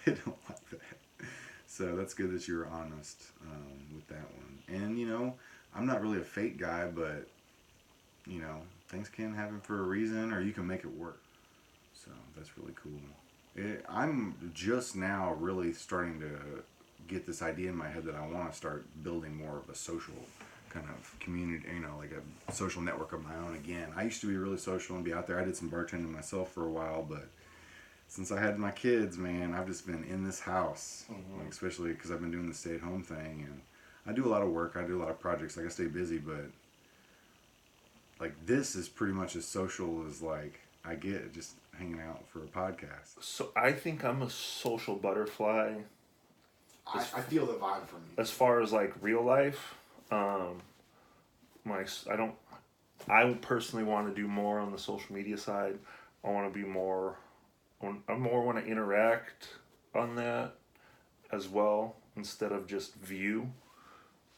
They don't like that. So that's good that you were honest with that one. And, I'm not really a fate guy, but, things can happen for a reason or you can make it work. So that's really cool. I'm just now really starting to get this idea in my head that I want to start building more of a social kind of community, like a social network of my own again. I used to be really social and be out there. I did some bartending myself for a while, but since I had my kids, man, I've just been in this house, like, especially because I've been doing the stay-at-home thing, and I do a lot of work. I do a lot of projects. Like, I stay busy, but like this is pretty much as social as like I get just hanging out for a podcast. So I think I'm a social butterfly. I feel the vibe from you. As far as like real life, I personally want to do more on the social media side. I want to be more. I more want to interact on that as well instead of just view.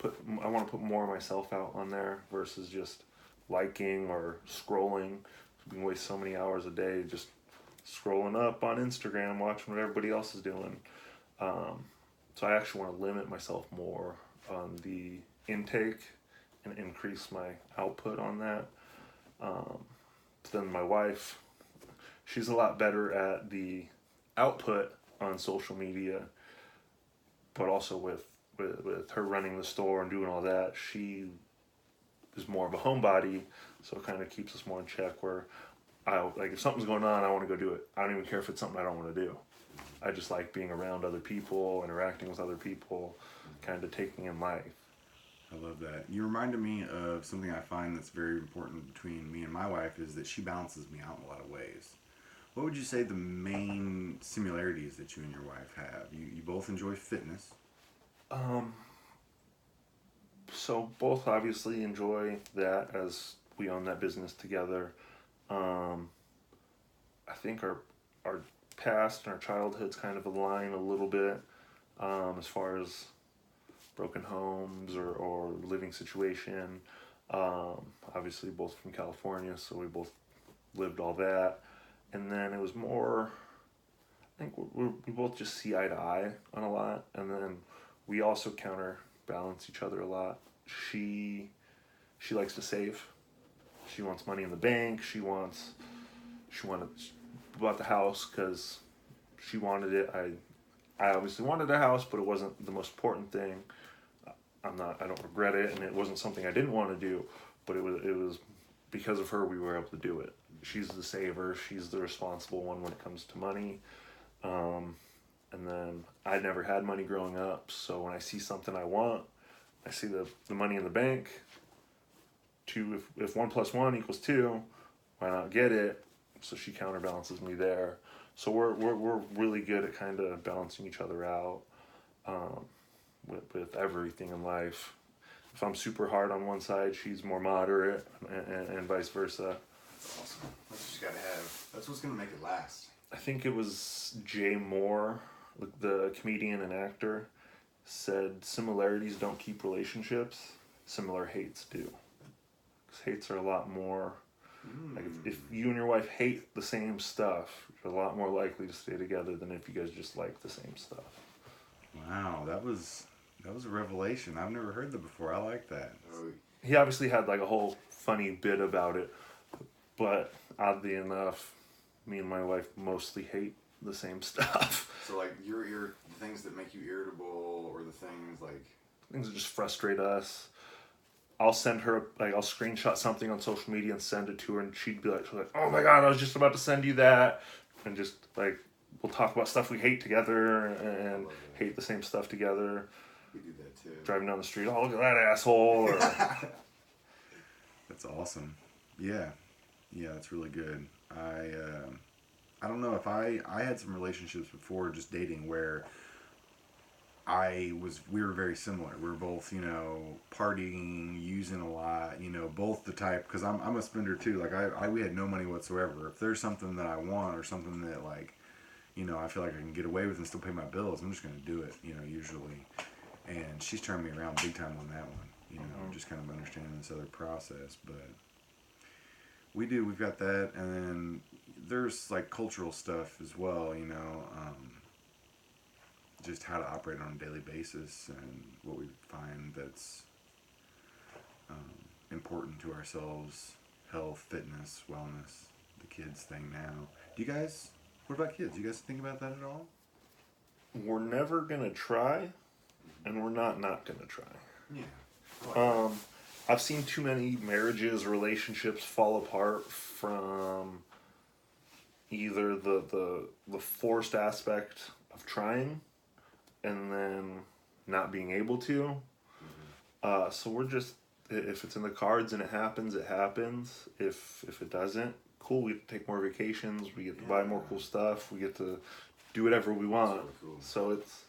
I want to put more of myself out on there versus just liking or scrolling. We can waste so many hours a day just scrolling up on Instagram, watching what everybody else is doing. So I actually want to limit myself more on the intake and increase my output on that. Then my wife, she's a lot better at the output on social media, but also with her running the store and doing all that, she is more of a homebody, so it kind of keeps us more in check where if something's going on, I want to go do it. I don't even care if it's something I don't want to do. I just like being around other people, interacting with other people, kind of taking in life. I love that. You reminded me of something I find that's very important between me and my wife is that she balances me out in a lot of ways. What would you say the main similarities that you and your wife have? You both enjoy fitness. So both obviously enjoy that as we own that business together. I think our past and our childhoods kind of align a little bit as far as broken homes or living situation. Obviously both from California, so we both lived all that. And then it was more, I think we both just see eye to eye on a lot, and then we also counterbalance each other a lot. She likes to save. She wants money in the bank. She wanted bought the house because she wanted it. I obviously wanted a house, but it wasn't the most important thing. I don't regret it, and it wasn't something I didn't want to do, but it was because of her we were able to do it. She's the saver. She's the responsible one when it comes to money. And then I never had money growing up, so when I see something I want, I see the money in the bank. If 1 + 1 = 2, why not get it? So she counterbalances me there. So we're really good at kind of balancing each other out with everything in life. If I'm super hard on one side, she's more moderate, and vice versa. That's awesome. That's what you gotta have. That's what's gonna make it last. I think it was Jay Moore, the comedian and actor, said similarities don't keep relationships, similar hates do. Because hates are a lot more, like if you and your wife hate the same stuff, you're a lot more likely to stay together than if you guys just like the same stuff. Wow, that was a revelation. I've never heard that before. I like that. Oh, He obviously had like a whole funny bit about it, but oddly enough, me and my wife mostly hate the same stuff. so like the things that make you irritable, or the things like Things that just frustrate us. I'll send her, like, I'll screenshot something on social media and send it to her, and she's like, oh my god, I was just about to send you that. And just, like, we'll talk about stuff we hate together and hate the same stuff together. we do that too. Driving down the street, oh, look at that asshole. Or, That's awesome. Yeah, that's really good. I don't know if I had some relationships before, just dating, where we were very similar. We were both, partying, using a lot, both the type, because I'm a spender too. Like we had no money whatsoever. If there's something that I want, or something that, like, I feel like I can get away with and still pay my bills, I'm just going to do it, usually. And she's turned me around big time on that one, just kind of understanding this other process. But we've got that. And then there's like cultural stuff as well, just how to operate on a daily basis, and what we find that's important to ourselves: health, fitness, wellness, the kids thing now. What about kids? You guys think about that at all? we're never going to try, and we're not going to try. Yeah. I've seen too many marriages, relationships fall apart from either the forced aspect of trying and then not being able to. So we're just, if it's in the cards and it happens, it happens. If it doesn't, cool, we get to take more vacations, we get to buy more cool stuff, we get to do whatever we want. Really cool. So it's,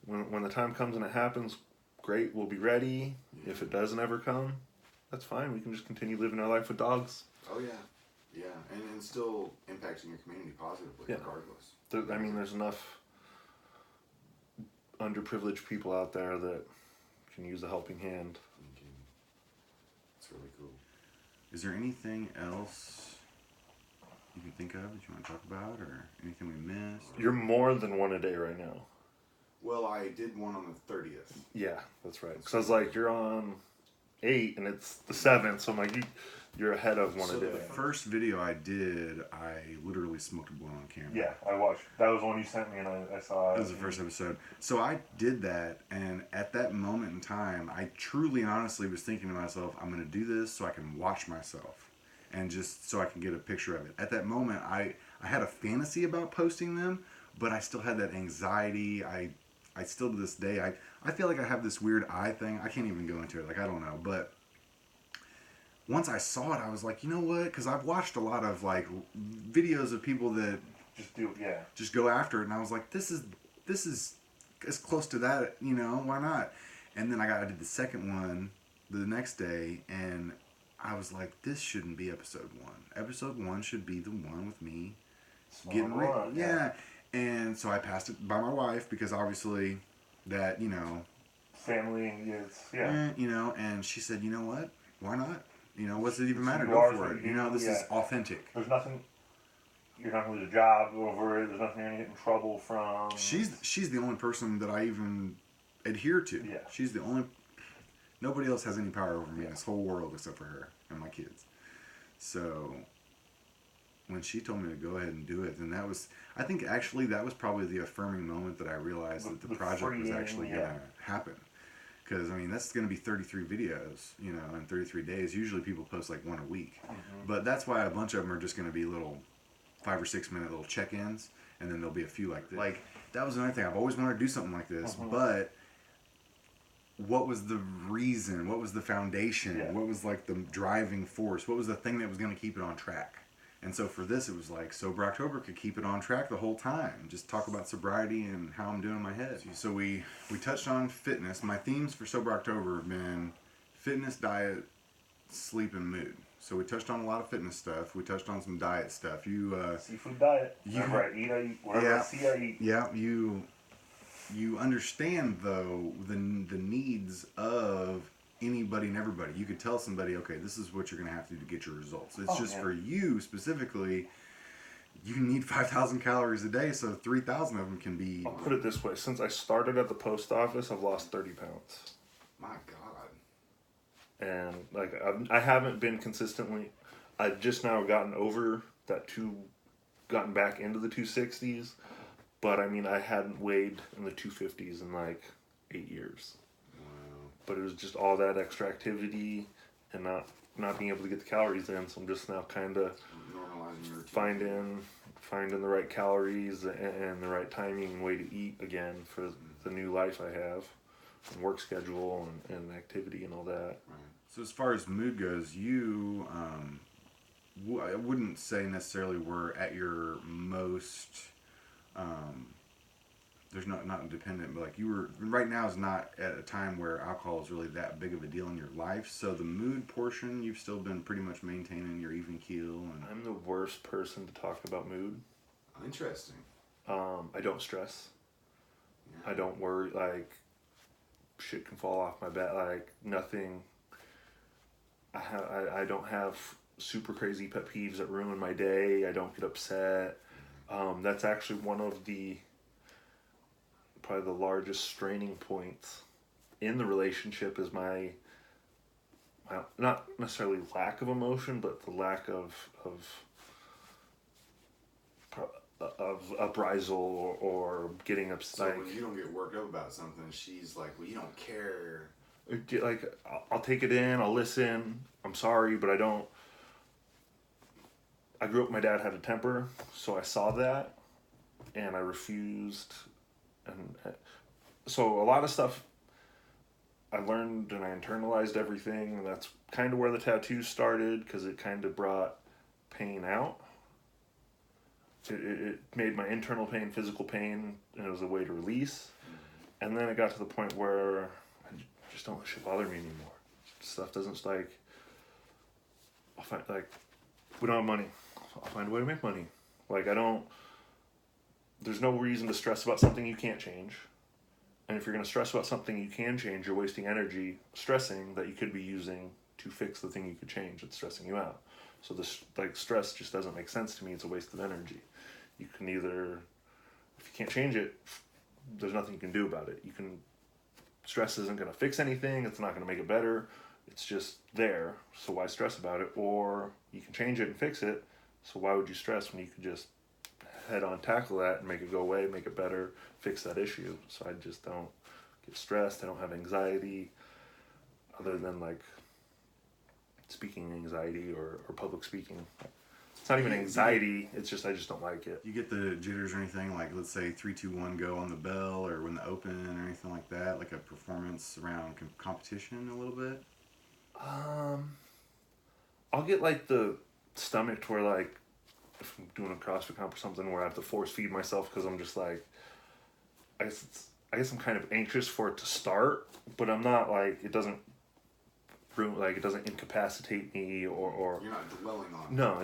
when the time comes and it happens, great, we'll be ready. Yeah. If it doesn't ever come, that's fine. We can just continue living our life with dogs. Oh yeah. Yeah, and still impacting your community positively, Yeah. regardless. There's enough underprivileged people out there that can use a helping hand. It's really cool. Is there anything else you can think of that you want to talk about, or anything we missed? You're more than one a day right now. Well, I did one on the 30th. Yeah, that's right. Because I was like, you're on 8 and it's the 7th, so I'm like, you're ahead of one So a day. the first video I did, I literally smoked a blunt on camera. Yeah, I watched. That was the one you sent me, and I saw it. That was the first episode. So I did that, and at that moment in time, I truly and honestly was thinking to myself, I'm going to do this so I can watch myself, and just so I can get a picture of it. At that moment, I had a fantasy about posting them, but I still had that anxiety. I still, to this day, I feel like I have this weird eye thing. I can't even go into it. Like, I don't know. But once I saw it, I was like, you know what? Because I've watched a lot of, like, videos of people that just go after it. And I was like, this is as close to that, why not? And then I did the second one the next day, and I was like, this shouldn't be episode 1. Episode 1 should be the one with me getting ready. Yeah. And so I passed it by my wife, because obviously that, family is, and she said, you know what? Why not? What's it even matter? You Go are for who it. you- This is authentic. There's nothing. you're not going to lose a job over it. There's nothing you're going to get in trouble from. She's the only person that I even adhere to. Yeah. She's the only. Nobody else has any power over me in this whole world except for her and my kids. So when she told me to go ahead and do it, then that was, I think actually that was probably the affirming moment that I realized that the project was actually going to happen. Because, I mean, that's going to be 33 videos, you know, in 33 days. Usually people post like one a week. Mm-hmm. But that's why a bunch of them are just going to be little 5 or 6 minute little check-ins. And then there'll be a few like this. Like, that was another thing. I've always wanted to do something like this. Mm-hmm. But what was the reason? What was the foundation? Yeah. What was like the driving force? What was the thing that was going to keep it on track? And so for this, it was like Sober October could keep it on track the whole time. Just talk about sobriety and how I'm doing in my head. So we touched on fitness. My themes for Sober October have been fitness, diet, sleep, and mood. So we touched on a lot of fitness stuff. We touched on some diet stuff. Seafood diet. Whatever I eat, I eat. Whatever I see, I eat. Yeah, you understand though the needs of anybody and everybody. You could tell somebody, okay, this is what you're going to have to do to get your results. It's for you specifically. You need 5,000 calories a day, so 3,000 of them can be. I'll put it this way: since I started at the post office, I've lost 30 pounds. My God. And like I haven't been consistently. I've just now gotten over that gotten back into the 260s, but I mean I hadn't weighed in the 250s in like 8 years. But it was just all that extra activity and not being able to get the calories in. So I'm just now kind of finding the right calories and the right timing and way to eat again for the new life I have, and work schedule and activity and all that. Right. So as far as mood goes, you, I wouldn't say necessarily we're at your most. There's not dependent, but like you were right now is not at a time where alcohol is really that big of a deal in your life. So the mood portion, you've still been pretty much maintaining your even keel. And I'm the worst person to talk about mood. Interesting. I don't stress. Yeah. I don't worry. Like shit can fall off my back. Like nothing. I don't have super crazy pet peeves that ruin my day. I don't get upset. That's actually one of probably the largest straining points in the relationship is my not necessarily lack of emotion, but the lack of uprisal or getting upset. So when you don't get worked up about something, she's like, well, you don't care. Like, I'll take it in, I'll listen, I'm sorry, but I don't. I grew up, my dad had a temper, so I saw that, and I refused. And so a lot of stuff I learned and I internalized everything, and that's kind of where the tattoos started, because it kind of brought pain out. It made my internal pain physical pain, and it was a way to release. And then it got to the point where I just don't let shit bother me anymore. Stuff doesn't, like, I'll find, like, we don't have money, I'll find a way to make money. Like, there's no reason to stress about something you can't change. And if you're going to stress about something you can change, you're wasting energy stressing that you could be using to fix the thing you could change that's stressing you out. So this, like, stress just doesn't make sense to me. It's a waste of energy. You can either, if you can't change it, there's nothing you can do about it. Stress isn't going to fix anything. It's not going to make it better. It's just there. So why stress about it? Or you can change it and fix it. So why would you stress when you could just head on tackle that and make it go away, make it better, fix that issue? So I just don't get stressed. I don't have anxiety other than like speaking anxiety or public speaking. It's not even anxiety. It's just I just don't like it. you get the jitters or anything, like let's say 3, 2, 1 go on the bell or when the open or anything like that, like a performance around competition a little bit? I'll get like the stomach to where like if I'm doing a CrossFit comp or something where I have to force feed myself because I'm just like I guess I'm kind of anxious for it to start, but I'm not like it doesn't incapacitate me or You're not dwelling on it. No,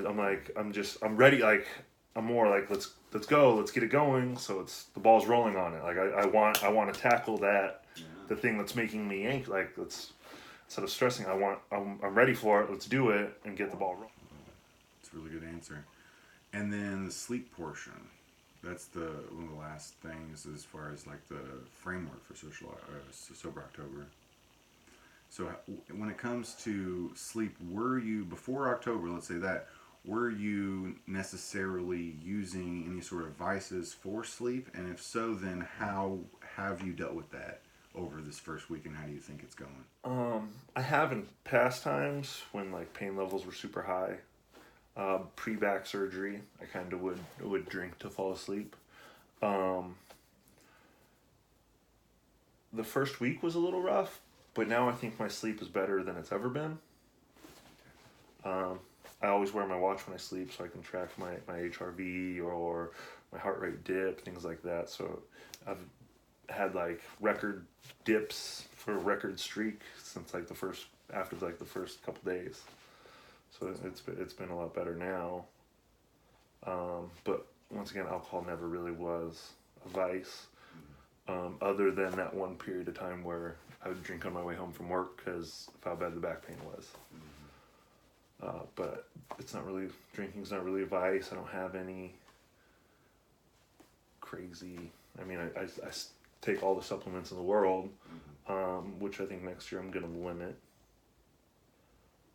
I'm ready. Like I'm more like let's go, let's get it going. So it's the ball's rolling on it. Like I want to tackle that, the thing that's making me anxious. Like instead of stressing, I'm ready for it. Let's do it and get the ball rolling. It's a really good answer. And then the sleep portion. That's one of the last things as far as like the framework for Sober October. So when it comes to sleep, were you before October? Let's say that. Were you necessarily using any sort of vices for sleep? And if so, then how have you dealt with that over this first week, and how do you think it's going? I have in past times when like pain levels were super high. Pre-back surgery, I kind of would drink to fall asleep. The first week was a little rough, but now I think my sleep is better than it's ever been. I always wear my watch when I sleep so I can track my HRV or my heart rate dip, things like that. So I've had like record dips for a record streak since like after the first couple days. So it's been a lot better now. But once again, alcohol never really was a vice. Other than that one period of time where I would drink on my way home from work because of how bad the back pain was. But drinking's not really a vice. I don't have any crazy, I mean, I take all the supplements in the world, which I think next year I'm going to limit.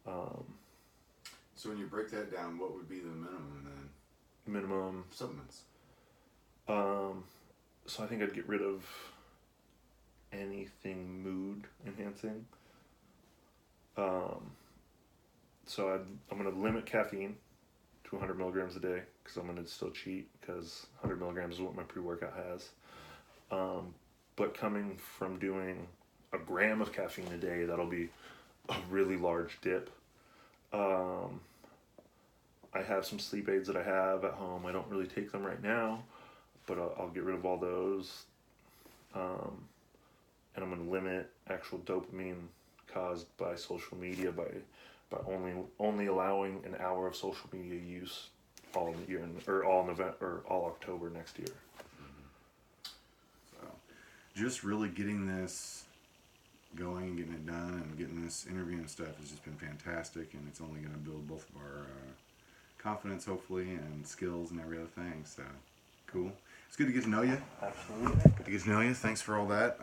So when you break that down, what would be the minimum then? Minimum Supplements. So I think I'd get rid of anything mood enhancing. So I'm going to limit caffeine to 100 milligrams a day because I'm going to still cheat because 100 milligrams is what my pre-workout has. But coming from doing a gram of caffeine a day, that'll be a really large dip. I have some sleep aids that I have at home. I don't really take them right now, but I'll get rid of all those. And I'm going to limit actual dopamine caused by social media by only allowing an hour of social media use all year or all November or all October next year. So, just really getting this going, getting it done, and getting this interview and stuff has just been fantastic, and it's only going to build both of our confidence, hopefully, and skills and every other thing. So, cool. It's good to get to know you. Absolutely. Good to get to know you. Thanks for all that.